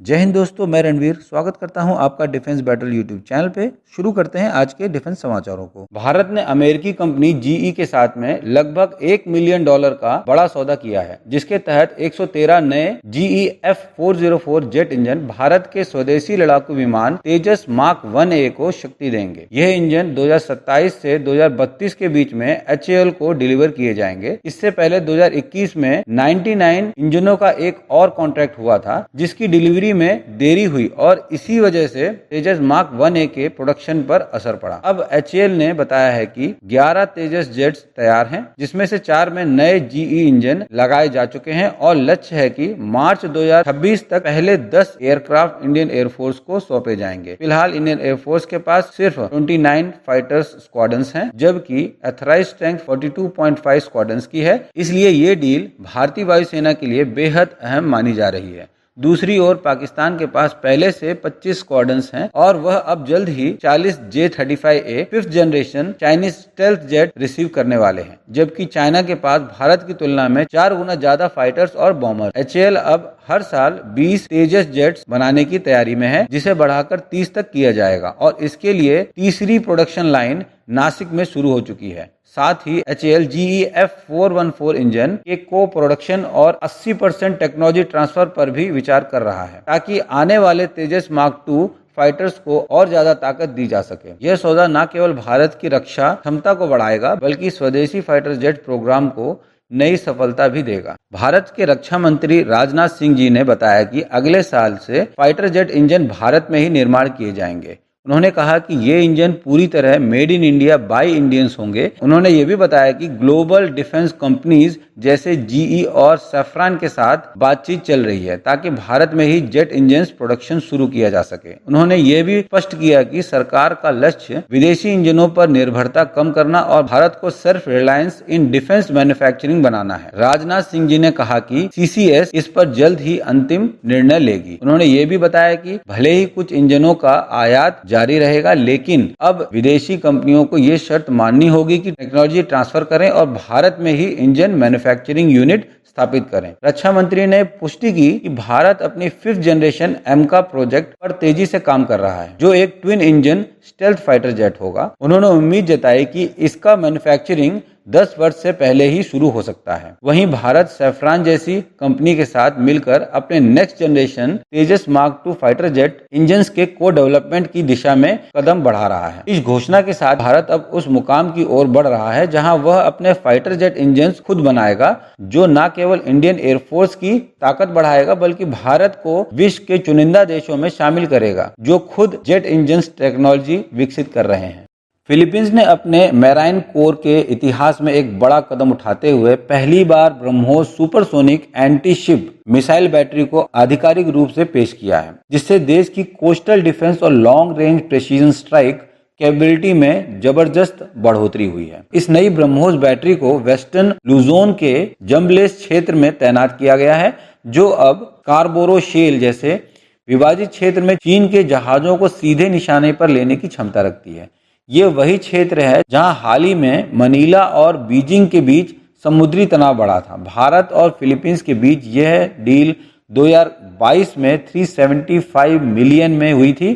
जय हिंद दोस्तों, मैं रणवीर स्वागत करता हूं आपका डिफेंस बैटल यूट्यूब चैनल पे। शुरू करते हैं आज के डिफेंस समाचारों को। भारत ने अमेरिकी कंपनी जीई के साथ में लगभग $1 मिलियन का बड़ा सौदा किया है, जिसके तहत 113 नए GE F404 jet engine Bharat के स्वदेशी लड़ाकू विमान तेजस मार्क 1A को शक्ति देंगे। यह इंजन 2027 से 2032 के बीच में HAL को डिलीवर किए जाएंगे। इससे पहले 2021 में 99 इंजनों का एक और कॉन्ट्रैक्ट हुआ था, जिसकी डिलीवरी में देरी हुई और इसी वजह से तेजस मार्क 1A के प्रोडक्शन पर असर पड़ा। अब HAL ने बताया है कि 11 तेजस जेट्स तैयार हैं, जिसमें से 4 में नए जीई इंजन लगाए जा चुके हैं और लक्ष्य है कि मार्च 2026 तक पहले 10 एयरक्राफ्ट इंडियन एयरफोर्स को सौंपे जाएंगे। फिलहाल इंडियन एयरफोर्स के पास सिर्फ 29 फाइटर्स स्क्वाड्रंस हैं, जबकि एथराइज्ड स्ट्रेंथ 42.5 स्क्वाड्रंस की है। इसलिए ये डील भारतीय वायुसेना के लिए बेहद अहम मानी जा रही है। दूसरी ओर पाकिस्तान के पास पहले से 25 स्क्वाड्रंस हैं और वह अब जल्द ही 40 J-35A 5th generation Chinese stealth jet receive करने वाले हैं, जबकि चाइना के पास भारत की तुलना में 4 गुना ज्यादा फाइटर्स और बॉम्बर। HAL अब हर साल 20 तेजस जेट्स बनाने की तैयारी में है, जिसे बढ़ाकर 30 तक किया जाएगा और इसके लिए तीसरी प्रोडक्शन लाइन नासिक में शुरू हो चुकी है। साथ ही HAL GE F414 इंजन के को प्रोडक्शन और 80% टेक्नोलॉजी ट्रांसफर पर भी विचार कर रहा है, ताकि आने वाले तेजस मार्क 2 फाइटर्स को और ज्यादा ताकत दी जा सके। यह सौदा न केवल भारत की रक्षा क्षमता को बढ़ाएगा, बल्कि स्वदेशी फाइटर जेट प्रोग्राम को नई सफलता भी देगा। भारत के रक्षा मंत्री राजनाथ सिंह जी ने बताया कि अगले साल से फाइटर जेट इंजन भारत में ही निर्माण किए जाएंगे। उन्होंने कहा कि ये इंजन पूरी तरह made in India by Indians होंगे। उन्होंने ये भी बताया कि ग्लोबल डिफेंस कंपनीज जैसे जीई और सैफ्रॉन के साथ बातचीत चल रही है, ताकि भारत में ही जेट इंजन प्रोडक्शन शुरू किया जा सके। उन्होंने ये भी स्पष्ट किया कि सरकार का लक्ष्य विदेशी इंजनों पर निर्भरता कम करना और भारत को self reliance in defence manufacturing बनाना है। राजनाथ सिंह जी ने कहा कि CCS इस पर जल्द ही अंतिम निर्णय लेगी। उन्होंने ये भी बताया कि भले ही कुछ इंजनों का आयात जारी रहेगा, लेकिन अब विदेशी कंपनियों को ये शर्त माननी होगी कि टेक्नोलॉजी ट्रांसफर करें और भारत में ही इंजन मैन्युफैक्चरिंग यूनिट स्थापित करें। रक्षा मंत्री ने पुष्टि की कि भारत अपनी 5th जनरेशन एमका प्रोजेक्ट पर तेजी से काम कर रहा है, जो एक twin engine stealth fighter jet होगा। उन्होंने उम्मीद जताई कि इसका मैन्युफैक्चरिंग 10 वर्ष से पहले ही शुरू हो सकता है। वहीं भारत सैफ्रॉन जैसी कंपनी के साथ मिलकर अपने नेक्स्ट जनरेशन तेजस मार्क 2 फाइटर जेट इंजन्स के को डेवलपमेंट की दिशा में कदम बढ़ा रहा है। इस घोषणा के साथ भारत अब उस मुकाम की ओर बढ़ रहा है जहां वह अपने फाइटर जेट इंजन्स खुद बनाएगा, जो न केवल इंडियन एयरफोर्स की ताकत बढ़ाएगा, बल्कि भारत को विश्व के चुनिंदा देशों में शामिल करेगा जो खुद जेट इंजन्स टेक्नोलॉजी विकसित कर रहे हैं। फिलीपींस ने अपने मैराइन कोर के इतिहास में एक बड़ा कदम उठाते हुए पहली बार BrahMos supersonic anti ship missile battery को आधिकारिक रूप से पेश किया है, जिससे देश की कोस्टल डिफेंस और long range precision strike capability में जबरदस्त बढ़ोतरी हुई है। इस नई ब्रह्मोस बैटरी को वेस्टर्न लुजोन के जम्बलेस क्षेत्र में तैनात किया गया है, जो अब कार्बोरो शेल जैसे विभाजित क्षेत्र में चीन के जहाजों को सीधे निशाने पर लेने की क्षमता रखती है। ये वही क्षेत्र है जहां हाल ही में मनीला और बीजिंग के बीच समुद्री तनाव बढ़ा था। भारत और फिलीपींस के बीच यह डील 2022 में 375 मिलियन में हुई थी,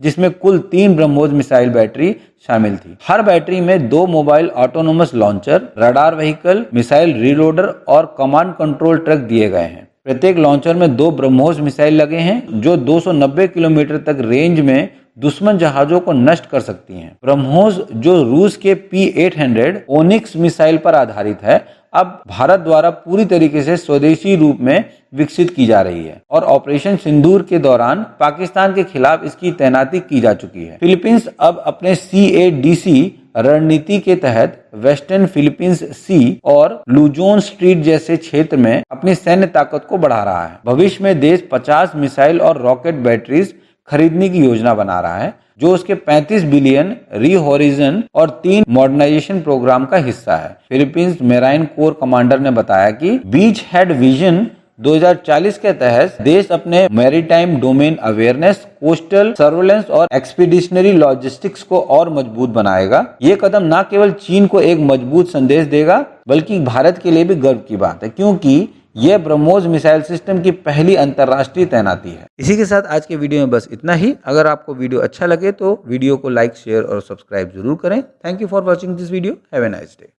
जिसमें कुल 3 ब्रह्मोस मिसाइल बैटरी शामिल थी। हर बैटरी में 2 mobile autonomous launcher, radar vehicle, missile reloader और कमांड कंट्रोल ट्रक दिए गए हैं। प्रत्येक लॉन्चर में 2 ब्रह्मोस मिसाइल लगे हैं, जो 290 किलोमीटर तक रेंज में दुश्मन जहाजों को नष्ट कर सकती हैं। ब्रह्मोस, जो रूस के P-800 ओनिक्स मिसाइल पर आधारित है, अब भारत द्वारा पूरी तरीके से स्वदेशी रूप में विकसित की जा रही है और ऑपरेशन सिंदूर के दौरान पाकिस्तान के खिलाफ इसकी तैनाती की जा चुकी है। फिलीपींस अब अपने CADC रणनीति के तहत वेस्टर्न फिलीपींस सी और लुजोन स्ट्रीट जैसे क्षेत्र में अपनी सैन्य ताकत को बढ़ा रहा है। भविष्य में देश 50 मिसाइल और रॉकेट बैटरीज खरीदने की योजना बना रहा है, जो उसके 35 बिलियन रीहोरिजन और 3 मॉडर्नाइजेशन प्रोग्राम का हिस्सा है। फिलीपींस मैराइन कोर कमांडर ने बताया कि बीच हेड विजन 2040 के तहत देश अपने maritime domain awareness, coastal surveillance और एक्सपीडिशनरी लॉजिस्टिक्स को और मजबूत बनाएगा। ये कदम न केवल चीन को एक मजबूत संदेश देगा, बल्कि भारत के लिए भी गर्व की बात है, क्योंकि यह ब्रह्मोस मिसाइल सिस्टम की पहली अंतर्राष्ट्रीय तैनाती है। इसी के साथ आज के वीडियो में बस इतना ही। अगर आपको वीडियो अच्छा लगे तो वीडियो को लाइक, शेयर और सब्सक्राइब जरूर करें। Thank you for watching this video. Have a nice day.